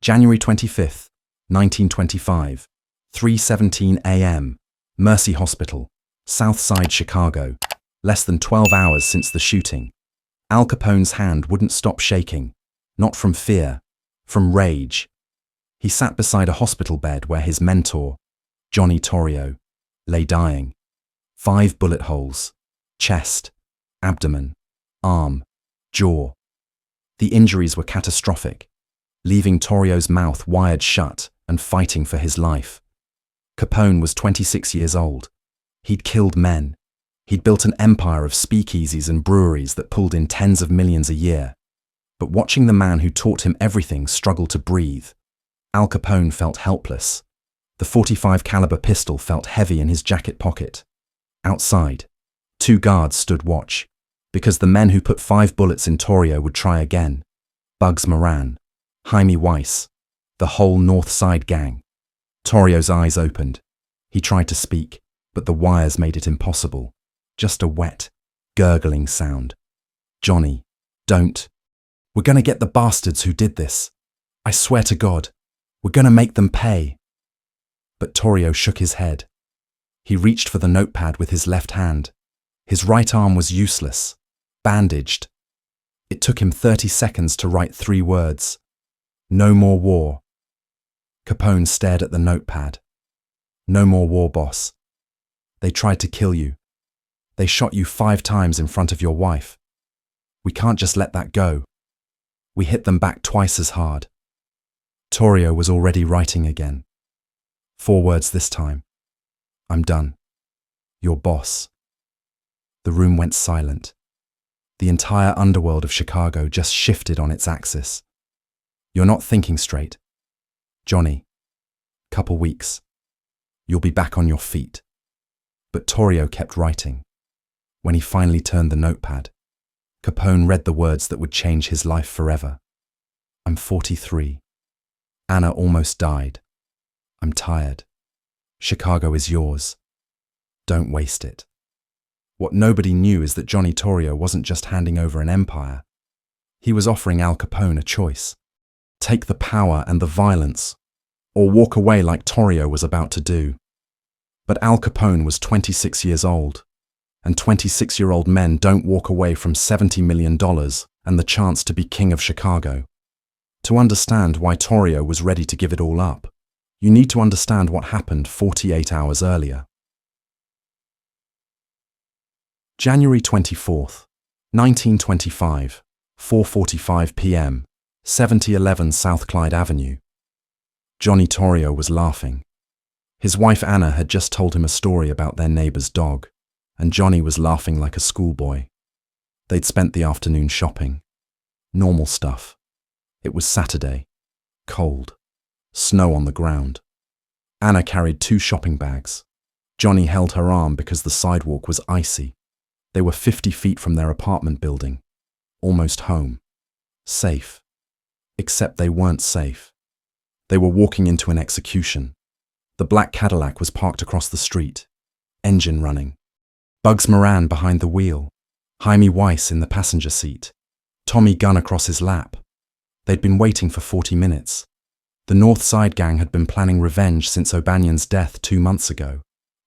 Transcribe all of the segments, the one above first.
January 25th, 1925, 3:17 a.m., Mercy Hospital, South Side, Chicago. Less than 12 hours since the shooting. Al Capone's hand wouldn't stop shaking, not from fear, from rage. He sat beside a hospital bed where his mentor, Johnny Torrio, lay dying. 5 bullet holes, chest, abdomen, arm, jaw. The injuries were catastrophic, leaving Torrio's mouth wired shut and fighting for his life. Capone was 26 years old. He'd killed men. He'd built an empire of speakeasies and breweries that pulled in tens of millions a year. But watching the man who taught him everything struggle to breathe, Al Capone felt helpless. The .45 caliber pistol felt heavy in his jacket pocket. Outside, 2 guards stood watch, because the men who put 5 bullets in Torrio would try again. Bugs Moran, Jaime Weiss, the whole North Side gang. Torrio's eyes opened. He tried to speak, but the wires made it impossible. Just a wet, gurgling sound. Johnny, don't. We're gonna get the bastards who did this. I swear to God, we're gonna make them pay. But Torrio shook his head. He reached for the notepad with his left hand. His right arm was useless, bandaged. It took him 30 seconds to write 3 words. No more war. Capone stared at the notepad. No more war, boss. They tried to kill you. They shot you 5 times in front of your wife. We can't just let that go. We hit them back twice as hard. Torrio was already writing again. 4 words this time. I'm done. Your boss. The room went silent. The entire underworld of Chicago just shifted on its axis. You're not thinking straight. Johnny, couple weeks. You'll be back on your feet. But Torrio kept writing. When he finally turned the notepad, Capone read the words that would change his life forever. I'm 43. Anna almost died. I'm tired. Chicago is yours. Don't waste it. What nobody knew is that Johnny Torrio wasn't just handing over an empire. He was offering Al Capone a choice. Take the power and the violence, or walk away like Torrio was about to do. But Al Capone was 26 years old. And 26-year-old men don't walk away from $70 million and the chance to be king of Chicago. To understand why Torrio was ready to give it all up, you need to understand what happened 48 hours earlier. January 24th, 1925, 4:45 p.m., 7011 South Clyde Avenue. Johnny Torrio was laughing. His wife Anna had just told him a story about their neighbor's dog, and Johnny was laughing like a schoolboy. They'd spent the afternoon shopping. Normal stuff. It was Saturday. Cold. Snow on the ground. Anna carried 2 shopping bags. Johnny held her arm because the sidewalk was icy. They were 50 feet from their apartment building. Almost home. Safe. Except they weren't safe. They were walking into an execution. The black Cadillac was parked across the street. Engine running. Bugs Moran behind the wheel. Jaime Weiss in the passenger seat. Tommy gun across his lap. They'd been waiting for 40 minutes. The North Side gang had been planning revenge since O'Banion's death 2 months ago,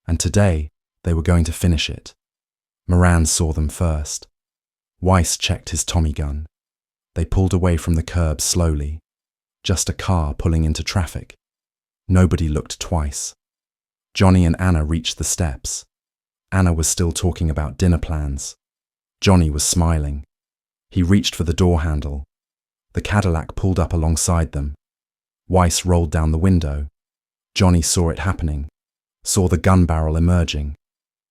and today they were going to finish it. Moran saw them first. Weiss checked his Tommy gun. They pulled away from the curb slowly. Just a car pulling into traffic. Nobody looked twice. Johnny and Anna reached the steps. Anna was still talking about dinner plans. Johnny was smiling. He reached for the door handle. The Cadillac pulled up alongside them. Weiss rolled down the window. Johnny saw it happening, saw the gun barrel emerging.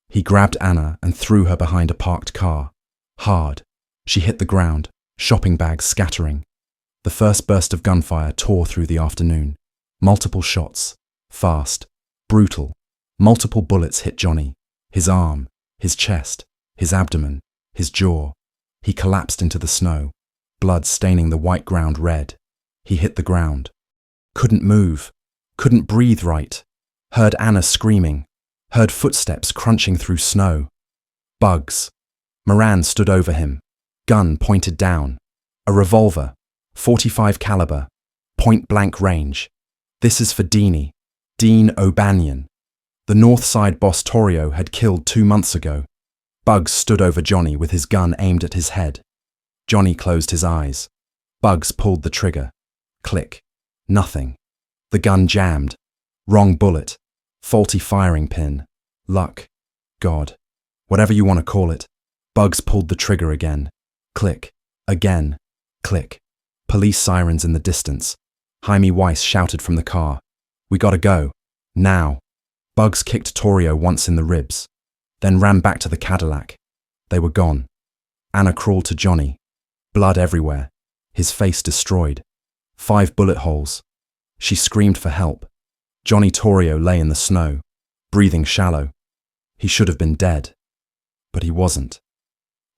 He grabbed Anna and threw her behind a parked car. Hard. She hit the ground, shopping bags scattering. The first burst of gunfire tore through the afternoon. Multiple shots. Fast. Brutal. Multiple bullets hit Johnny. His arm, his chest, his abdomen, his jaw. He collapsed into the snow, blood staining the white ground red. He hit the ground. Couldn't move. Couldn't breathe right. Heard Anna screaming. Heard footsteps crunching through snow. Bugs. Moran stood over him. Gun pointed down. A revolver. .45 caliber. point-blank range. This is for Dean O'Banion. The North Side boss Torrio had killed 2 months ago. Bugs stood over Johnny with his gun aimed at his head. Johnny closed his eyes. Bugs pulled the trigger. Click. Nothing. The gun jammed. Wrong bullet. Faulty firing pin. Luck. God. Whatever you want to call it. Bugs pulled the trigger again. Click. Again. Click. Police sirens in the distance. Jaime Weiss shouted from the car. We gotta go. Now. Bugs kicked Torrio once in the ribs, then ran back to the Cadillac. They were gone. Anna crawled to Johnny. Blood everywhere. His face destroyed. 5 bullet holes. She screamed for help. Johnny Torrio lay in the snow, breathing shallow. He should have been dead. But he wasn't.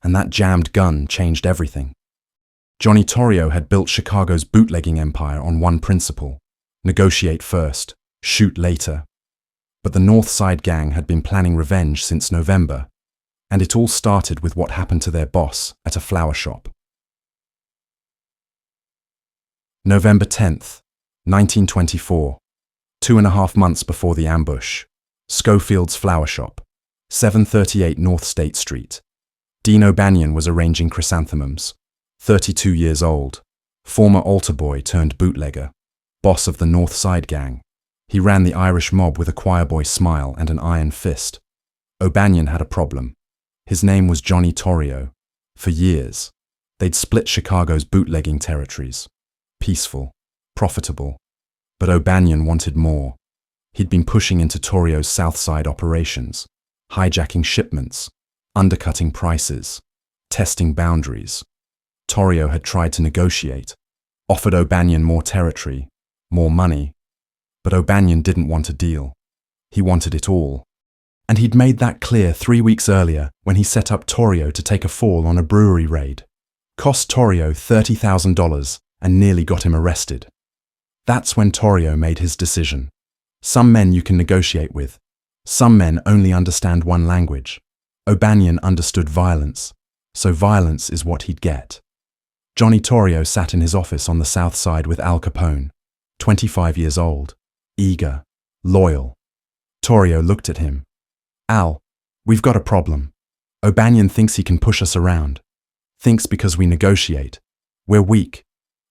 And that jammed gun changed everything. Johnny Torrio had built Chicago's bootlegging empire on one principle: negotiate first, shoot later. But the North Side gang had been planning revenge since November, and it all started with what happened to their boss at a flower shop. November 10th, 1924, 2.5 months before the ambush. Schofield's flower shop, 738 North State Street. Dean O'Banion was arranging chrysanthemums, 32 years old, former altar boy turned bootlegger, boss of the North Side gang. He ran the Irish mob with a choir boy smile and an iron fist. O'Banion had a problem. His name was Johnny Torrio. For years, they'd split Chicago's bootlegging territories. Peaceful, profitable. But O'Banion wanted more. He'd been pushing into Torrio's South Side operations, hijacking shipments, undercutting prices, testing boundaries. Torrio had tried to negotiate, offered O'Banion more territory, more money. But O'Banion didn't want a deal. He wanted it all. And he'd made that clear 3 weeks earlier when he set up Torrio to take a fall on a brewery raid. Cost Torrio $30,000 and nearly got him arrested. That's when Torrio made his decision. Some men you can negotiate with. Some men only understand one language. O'Banion understood violence, so violence is what he'd get. Johnny Torrio sat in his office on the South Side with Al Capone, 25 years old, eager, loyal. Torrio looked at him. Al, we've got a problem. O'Banion thinks he can push us around. Thinks because we negotiate. We're weak.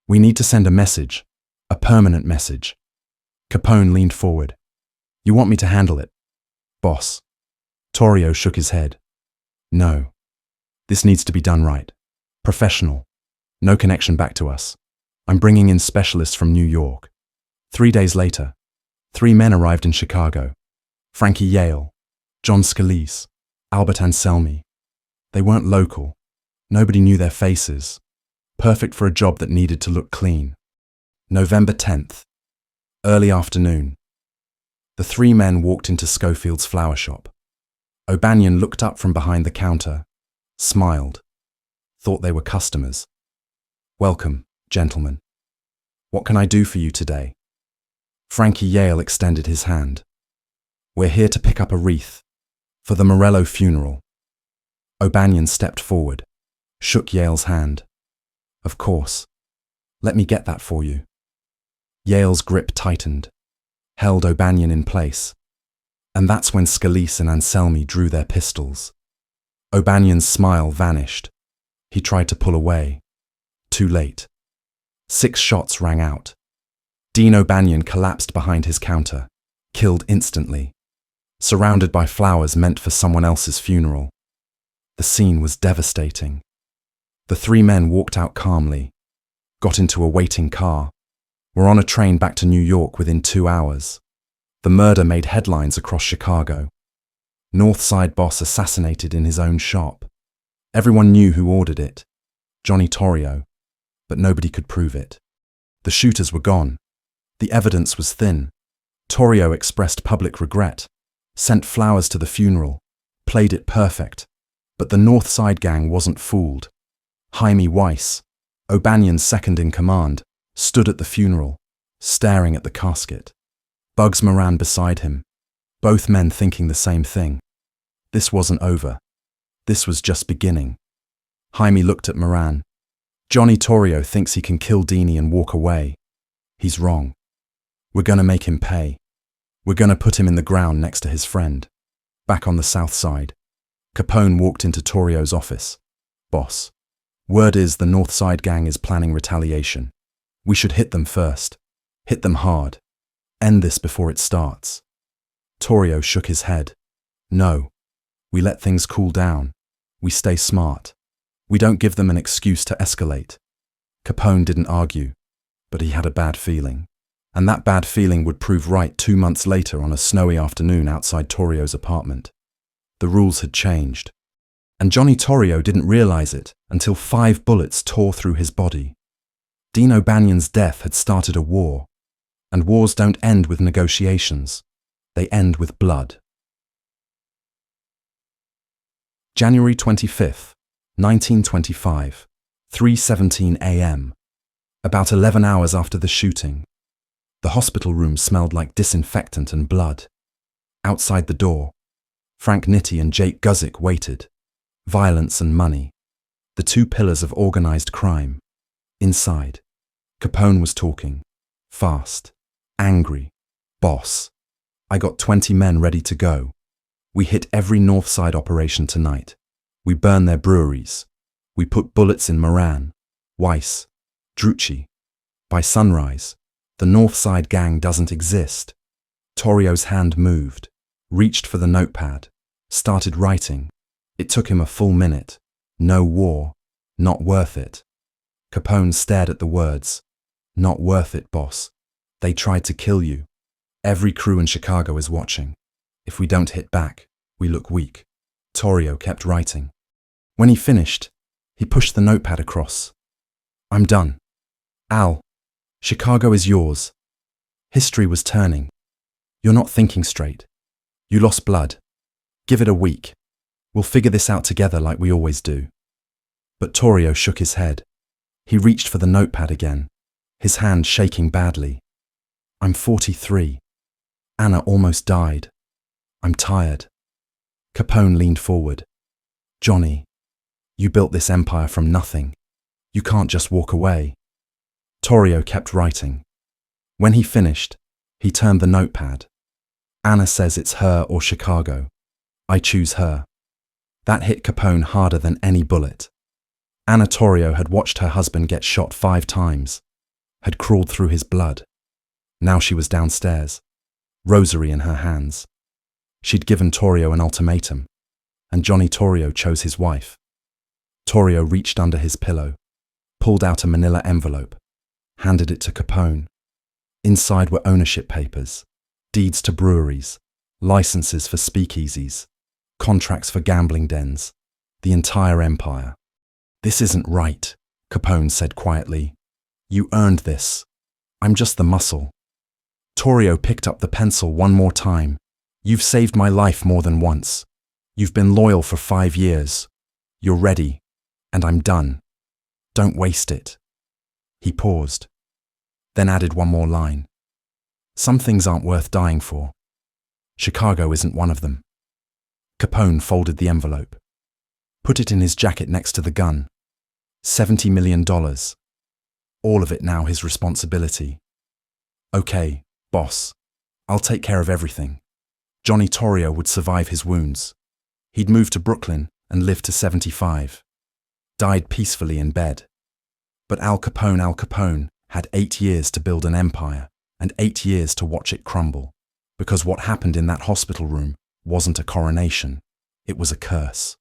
We need to send a message, a permanent message. Capone leaned forward. You want me to handle it, boss? Torrio shook his head. No. This needs to be done right. Professional. No connection back to us. I'm bringing in specialists from New York. 3 days later, 3 men arrived in Chicago. Frankie Yale, John Scalise, Albert Anselmi. They weren't local. Nobody knew their faces. Perfect for a job that needed to look clean. November 10th. Early afternoon. The 3 men walked into Schofield's flower shop. O'Banion looked up from behind the counter, smiled, thought they were customers. Welcome, gentlemen. What can I do for you today? Frankie Yale extended his hand. We're here to pick up a wreath for the Morello funeral. O'Banion stepped forward, shook Yale's hand. Of course. Let me get that for you. Yale's grip tightened, held O'Banion in place. And that's when Scalise and Anselmi drew their pistols. O'Banion's smile vanished. He tried to pull away. Too late. 6 shots rang out. Dean O'Banion collapsed behind his counter, killed instantly, surrounded by flowers meant for someone else's funeral. The scene was devastating. The 3 men walked out calmly, got into a waiting car, were on a train back to New York within 2 hours. The murder made headlines across Chicago. North Side boss assassinated in his own shop. Everyone knew who ordered it, Johnny Torrio, but nobody could prove it. The shooters were gone. The evidence was thin. Torrio expressed public regret, sent flowers to the funeral, played it perfect. But the North Side gang wasn't fooled. Jaime Weiss, O'Banion's second in command, stood at the funeral, staring at the casket. Bugs Moran beside him, both men thinking the same thing. This wasn't over. This was just beginning. Jaime looked at Moran. Johnny Torrio thinks he can kill Deanie and walk away. He's wrong. We're gonna make him pay. We're gonna put him in the ground next to his friend. Back on the south side, Capone walked into Torrio's office. Boss, word is the North Side gang is planning retaliation. We should hit them first. Hit them hard. End this before it starts. Torrio shook his head. No. We let things cool down. We stay smart. We don't give them an excuse to escalate. Capone didn't argue, but he had a bad feeling. And that bad feeling would prove right 2 months later on a snowy afternoon outside Torrio's apartment. The rules had changed. And Johnny Torrio didn't realize it until 5 bullets tore through his body. Dino Banion's death had started a war. And wars don't end with negotiations. They end with blood. January 25th, 1925, 3:17 a.m. About 11 hours after the shooting. The hospital room smelled like disinfectant and blood. Outside the door, Frank Nitti and Jake Guzik waited. Violence and money. The 2 pillars of organized crime. Inside, Capone was talking. Fast. Angry. Boss. I got 20 men ready to go. We hit every North Side operation tonight. We burn their breweries. We put bullets in Moran, Weiss, Drucci. By sunrise, the North Side gang doesn't exist. Torrio's hand moved, reached for the notepad, started writing. It took him a full minute. No war. Not worth it. Capone stared at the words. Not worth it, boss. They tried to kill you. Every crew in Chicago is watching. If we don't hit back, we look weak. Torrio kept writing. When he finished, he pushed the notepad across. I'm done. Al, Chicago is yours. History was turning. You're not thinking straight. You lost blood. Give it a week. We'll figure this out together like we always do. But Torrio shook his head. He reached for the notepad again, his hand shaking badly. I'm 43. Anna almost died. I'm tired. Capone leaned forward. Johnny, you built this empire from nothing. You can't just walk away. Torrio kept writing. When he finished, he turned the notepad. Anna says it's her or Chicago. I choose her. That hit Capone harder than any bullet. Anna Torrio had watched her husband get shot 5 times, had crawled through his blood. Now she was downstairs, rosary in her hands. She'd given Torrio an ultimatum, and Johnny Torrio chose his wife. Torrio reached under his pillow, pulled out a manila envelope, handed it to Capone. Inside were ownership papers, deeds to breweries, licenses for speakeasies, contracts for gambling dens, the entire empire. This isn't right, Capone said quietly. You earned this. I'm just the muscle. Torrio picked up the pencil one more time. You've saved my life more than once. You've been loyal for 5 years. You're ready, and I'm done. Don't waste it. He paused, then added one more line. Some things aren't worth dying for. Chicago isn't one of them. Capone folded the envelope, put it in his jacket next to the gun. $70 million. All of it now his responsibility. Okay, boss. I'll take care of everything. Johnny Torrio would survive his wounds. He'd moved to Brooklyn and lived to 75. Died peacefully in bed. But Al Capone had 8 years to build an empire and 8 years to watch it crumble. Because what happened in that hospital room wasn't a coronation. It was a curse.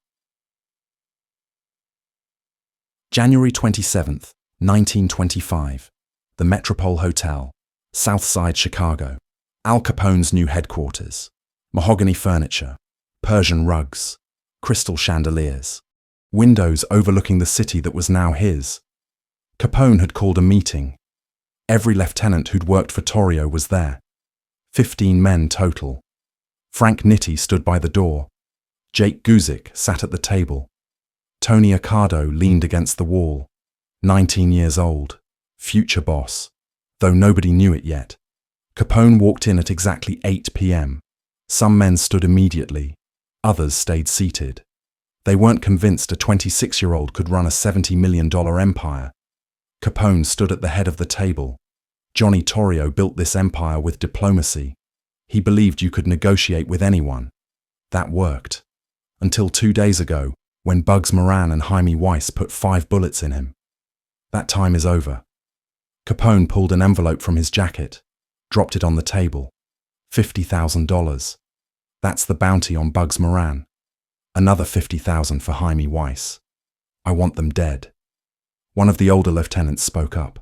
January 27th, 1925. The Metropole Hotel, Southside Chicago. Al Capone's new headquarters. Mahogany furniture, Persian rugs, crystal chandeliers, windows overlooking the city that was now his. Capone had called a meeting. Every lieutenant who'd worked for Torrio was there. 15 men total. Frank Nitti stood by the door. Jake Guzik sat at the table. Tony Accardo leaned against the wall. 19 years old, future boss, though nobody knew it yet. Capone walked in at exactly 8 p.m. Some men stood immediately, others stayed seated. They weren't convinced a 26-year-old could run a $70 million empire. Capone stood at the head of the table. Johnny Torrio built this empire with diplomacy. He believed you could negotiate with anyone. That worked. Until 2 days ago, when Bugs Moran and Jaime Weiss put 5 bullets in him. That time is over. Capone pulled an envelope from his jacket, dropped it on the table. $50,000. That's the bounty on Bugs Moran. Another $50,000 for Jaime Weiss. I want them dead. One of the older lieutenants spoke up.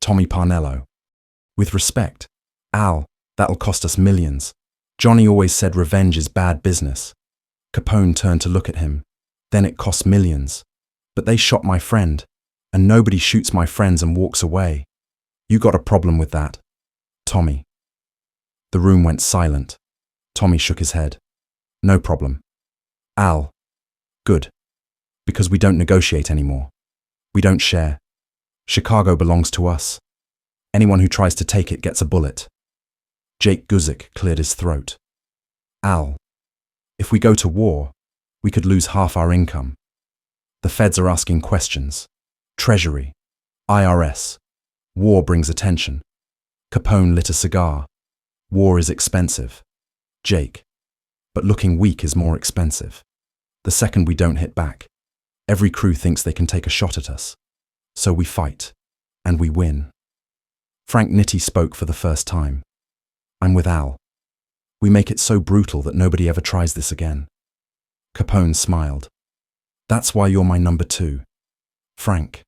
Tommy Parnello. With respect, Al, that'll cost us millions. Johnny always said revenge is bad business. Capone turned to look at him. Then it costs millions. But they shot my friend, and nobody shoots my friends and walks away. You got a problem with that? Tommy. The room went silent. Tommy shook his head. No problem. Al. Good. Because we don't negotiate anymore. We don't share. Chicago belongs to us. Anyone who tries to take it gets a bullet. Jake Guzik cleared his throat. Al. If we go to war, we could lose half our income. The feds are asking questions. Treasury. IRS. War brings attention. Capone lit a cigar. War is expensive. Jake. But looking weak is more expensive. The second we don't hit back, every crew thinks they can take a shot at us. So we fight. And we win. Frank Nitti spoke for the first time. I'm with Al. We make it so brutal that nobody ever tries this again. Capone smiled. That's why you're my number 2. Frank.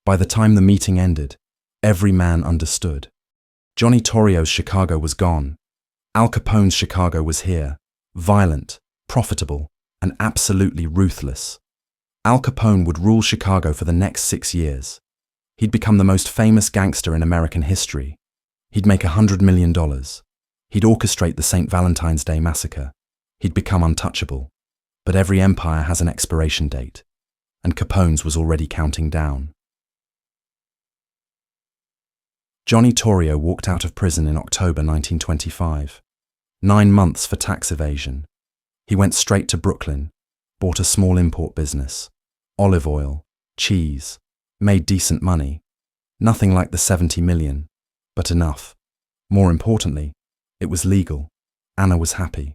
By the time the meeting ended, every man understood. Johnny Torrio's Chicago was gone. Al Capone's Chicago was here, violent, profitable, and absolutely ruthless. Al Capone would rule Chicago for the next 6 years. He'd become the most famous gangster in American history. He'd make $100 million. He'd orchestrate the St. Valentine's Day massacre. He'd become untouchable. But every empire has an expiration date, and Capone's was already counting down. Johnny Torrio walked out of prison in October 1925. 9 months for tax evasion. He went straight to Brooklyn, bought a small import business, olive oil, cheese, made decent money. Nothing like the 70 million, but enough. More importantly, it was legal. Anna was happy.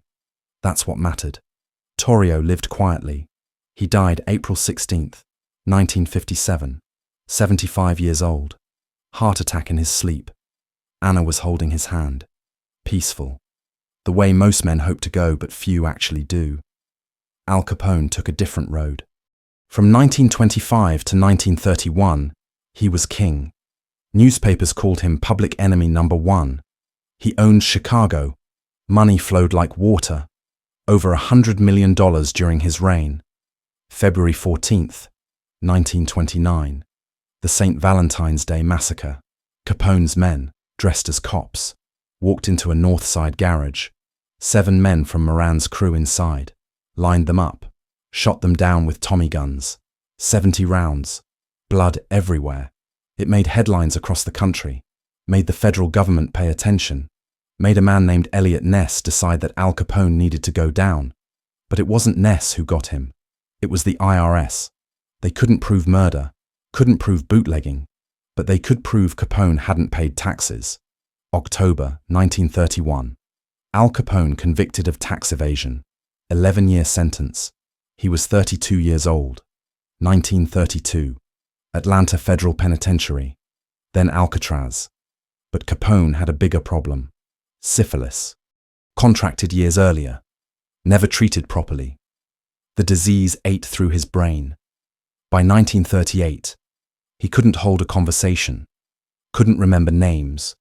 That's what mattered. Torrio lived quietly. He died April 16th, 1957, 75 years old. Heart attack in his sleep. Anna was holding his hand. Peaceful. The way most men hope to go, but few actually do. Al Capone took a different road. From 1925 to 1931, he was king. Newspapers called him public enemy number 1. He owned Chicago. Money flowed like water. Over $100 million during his reign. February 14th, 1929. The St. Valentine's Day massacre. Capone's men, dressed as cops, walked into a North Side garage. 7 men from Moran's crew inside, lined them up, shot them down with Tommy guns. 70 rounds. Blood everywhere. It made headlines across the country, made the federal government pay attention, made a man named Elliot Ness decide that Al Capone needed to go down. But it wasn't Ness who got him. It was the IRS. They couldn't prove murder, couldn't prove bootlegging, but they could prove Capone hadn't paid taxes. October 1931. Al Capone convicted of tax evasion. 11-year sentence. He was 32 years old. 1932. Atlanta Federal Penitentiary. Then Alcatraz. But Capone had a bigger problem. Syphilis. Contracted years earlier. Never treated properly. The disease ate through his brain. By 1938, he couldn't hold a conversation, couldn't remember names,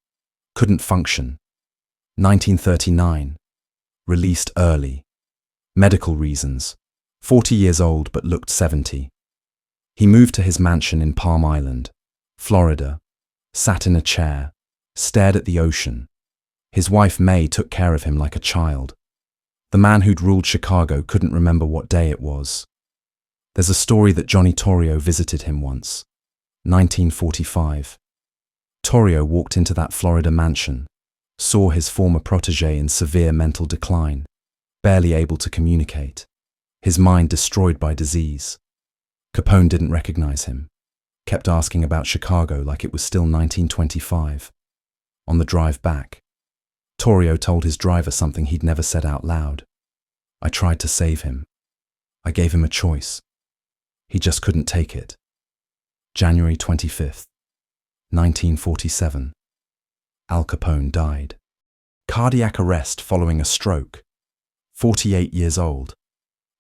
couldn't function. 1939. Released early. Medical reasons. 40 years old but looked 70. He moved to his mansion in Palm Island, Florida, sat in a chair, stared at the ocean. His wife May took care of him like a child. The man who'd ruled Chicago couldn't remember what day it was. There's a story that Johnny Torrio visited him once. 1945. Torrio walked into that Florida mansion, saw his former protégé in severe mental decline, barely able to communicate, his mind destroyed by disease. Capone didn't recognize him, kept asking about Chicago like it was still 1925. On the drive back, Torrio told his driver something he'd never said out loud. I tried to save him. I gave him a choice. He just couldn't take it. January 25th, 1947. Al Capone died. Cardiac arrest following a stroke. 48 years old.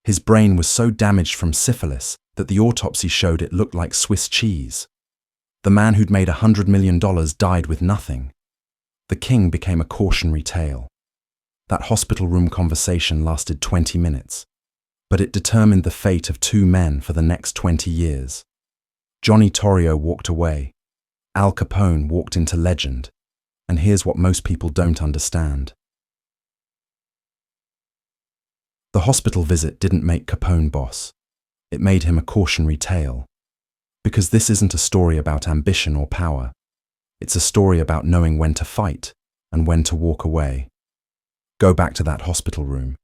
His brain was so damaged from syphilis that the autopsy showed it looked like Swiss cheese. The man who'd made $100 million died with nothing. The king became a cautionary tale. That hospital room conversation lasted 20 minutes, but it determined the fate of two men for the next 20 years. Johnny Torrio walked away. Al Capone walked into legend. And here's what most people don't understand. The hospital visit didn't make Capone boss. It made him a cautionary tale. Because this isn't a story about ambition or power. It's a story about knowing when to fight and when to walk away. Go back to that hospital room.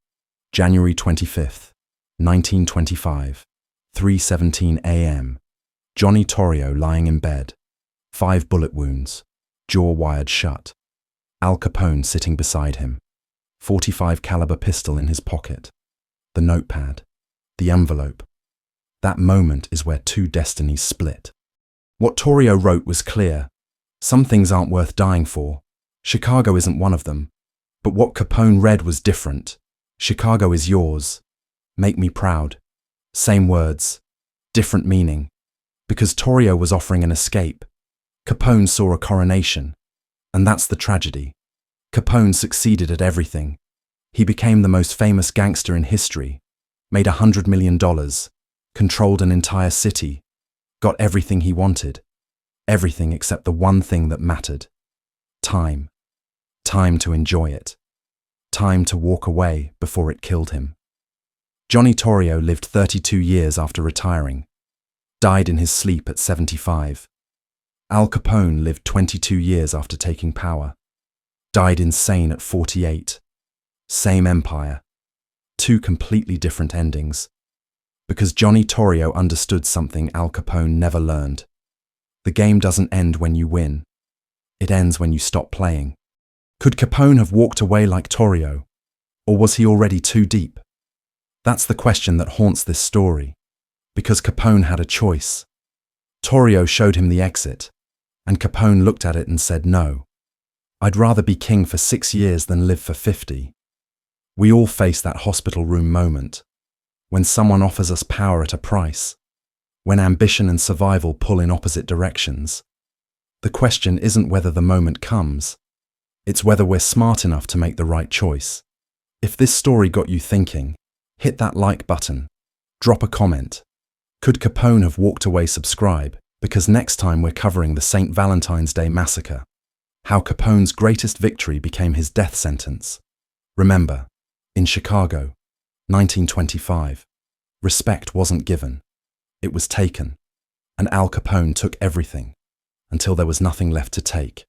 January 25th, 1925, 3:17 a.m. Johnny Torrio lying in bed. 5 bullet wounds. Jaw wired shut. Al Capone sitting beside him. .45 caliber pistol in his pocket. The notepad. The envelope. That moment is where two destinies split. What Torrio wrote was clear. Some things aren't worth dying for. Chicago isn't one of them. But what Capone read was different. Chicago is yours. Make me proud. Same words. Different meaning. Because Torrio was offering an escape. Capone saw a coronation. And that's the tragedy. Capone succeeded at everything. He became the most famous gangster in history. Made $100 million. Controlled an entire city. Got everything he wanted. Everything except the one thing that mattered. Time. Time to enjoy it. Time to walk away before it killed him. Johnny Torrio lived 32 years after retiring. Died in his sleep at 75. Al Capone lived 22 years after taking power. Died insane at 48. Same empire. Two completely different endings. Because Johnny Torrio understood something Al Capone never learned. The game doesn't end when you win. It ends when you stop playing. Could Capone have walked away like Torrio? Or was he already too deep? That's the question that haunts this story. Because Capone had a choice. Torrio showed him the exit. And Capone looked at it and said no. I'd rather be king for 6 years than live for 50. We all face that hospital room moment. When someone offers us power at a price. When ambition and survival pull in opposite directions. The question isn't whether the moment comes. It's whether we're smart enough to make the right choice. If this story got you thinking, hit that like button. Drop a comment. Could Capone have walked away? Subscribe. Because next time we're covering the St. Valentine's Day massacre. How Capone's greatest victory became his death sentence. Remember, in Chicago, 1925, respect wasn't given. It was taken. And Al Capone took everything, until there was nothing left to take.